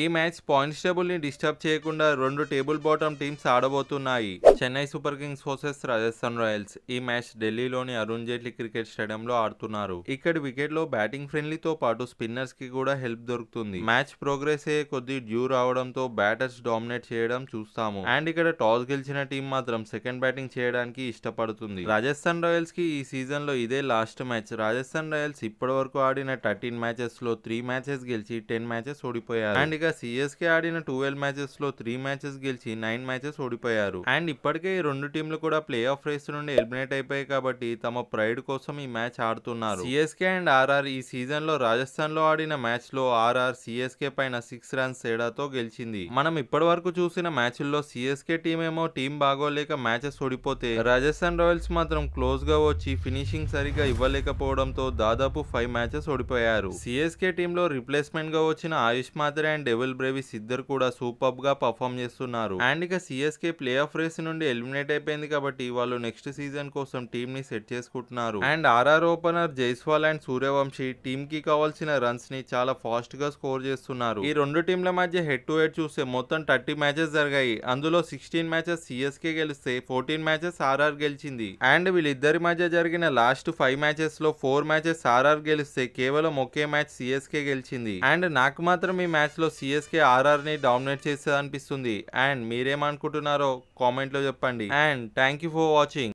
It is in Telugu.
ఈ మ్యాచ్ పాయింట్స్ టేబుల్ ని డిస్టర్బ్ చేయకుండా రెండు టేబుల్ బాటమ్ టీమ్స్ ఆడబోతున్నాయి. Chennai Super Kings versus Rajasthan Royals. ఈ మ్యాచ్ ఢిల్లీలోని అరుణ్ జైట్లీ క్రికెట్ స్టేడియంలో ఆడుతున్నారు. ఇక్కడ వికెట్ లో బ్యాటింగ్ ఫ్రెండ్లీతో పాటు స్పిన్నర్స్ కి కూడా హెల్ప్ దొరుకుతుంది. మ్యాచ్ ప్రోగ్రెస్ అయ్యే కొద్ది డ్యూ రావడంతో బ్యాటర్స్ డామినేట్ చేయడం చూస్తాము. అండ్ ఇక్కడ టాస్ గెలిచిన టీం మాత్రం సెకండ్ బ్యాటింగ్ చేయడానికి ఇష్టపడుతుంది. రాజస్థాన్ రాయల్స్ కి ఈ సీజన్ లో ఇదే లాస్ట్ మ్యాచ్. రాజస్థాన్ రాయల్స్ ఇప్పటి వరకు ఆడిన 13 మ్యాచెస్ లో 3 మ్యాచెస్ గెలిచి 10 మ్యాచెస్ ఓడిపోయారు. అండ్ ఇక సిఎస్కే ఆడిన 12 మ్యాచెస్ లో 3 మ్యాచెస్ గెలిచి 9 మ్యాచెస్ ఓడిపోయారు. అండ్ ఇప్పటికే ఈ రెండు టీంలు కూడా ప్లే ఆఫ్ రేస్ నుండి ఎలిమినేట్ అయిపోయాయి కాబట్టి తమ ప్రైడ్ కోసం ఈ మ్యాచ్ ఆడుతున్నారు. సిఎస్కే అండ్ ఆర్ఆర్ ఈ సీజన్ లో రాజస్థాన్ లో ఆడిన మ్యాచ్ లో ఆర్ఆర్ సిఎస్కే పైన 6 రన్స్ తేడాతో గెలిచింది. మనం ఇప్పటి వరకు చూసిన మ్యాచ్ల్లో సిఎస్కే టీం ఏమో టీం బాగోలేక మ్యాచెస్ ఓడిపోతే రాజస్థాన్ రాయల్స్ మాత్రం క్లోజ్ గా వచ్చి ఫినిషింగ్ సరిగా ఇవ్వలేకపోవడంతో దాదాపు 5 మ్యాచెస్ ఓడిపోయారు. సిఎస్కే టీంలో రిప్లేస్మెంట్ గా వచ్చిన ఆయుష్ మాత్రే అండ్ డెవిల్ బ్రేవిస్ ఇద్దరు కూడా సూపర్ గా పర్ఫామ్ చేస్తున్నారు. అండ్ ఇక సిఎస్కే ప్లే ఆఫ్ రేస్ నుండి ఎలిమినేట్ అయిపోయింది కాబట్టి వాళ్ళు నెక్స్ట్ సీజన్ కోసం టీం ని సెట్ చేసుకుంటున్నారు. And RR opener Jaiswal and Suryavanshi team కి కావాల్సిన రన్స్ ని చాలా ఫాస్ట్ గా స్కోర్ చేస్తున్నారు. ఈ రెండు టీంల మధ్య హెడ్ టు హెడ్ చూస్తే మొత్తం 30 మ్యాచెస్ జరిగాయి. అందులో 16 మ్యాచెస్ సిఎస్కే గెలిస్తే 14 మ్యాచెస్ ఆర్ఆర్ గెలిచింది. అండ్ వీళ్ళిద్దరి మధ్య జరిగిన లాస్ట్ 5 మ్యాచెస్ లో 4 మ్యాచెస్ ఆర్ఆర్ గెలిస్తే కేవలం ఒకే మ్యాచ్ సిఎస్కే గెలిచింది. అండ్ నాకు మాత్రం ఈ మ్యాచ్ లో సిఎస్కే ఆర్ఆర్ ని డామినేట్ చేసేది అనిపిస్తుంది. అండ్ మీరేమనుకుంటున్నారో కామెంట్ లో చెప్పండి. And thank you for watching.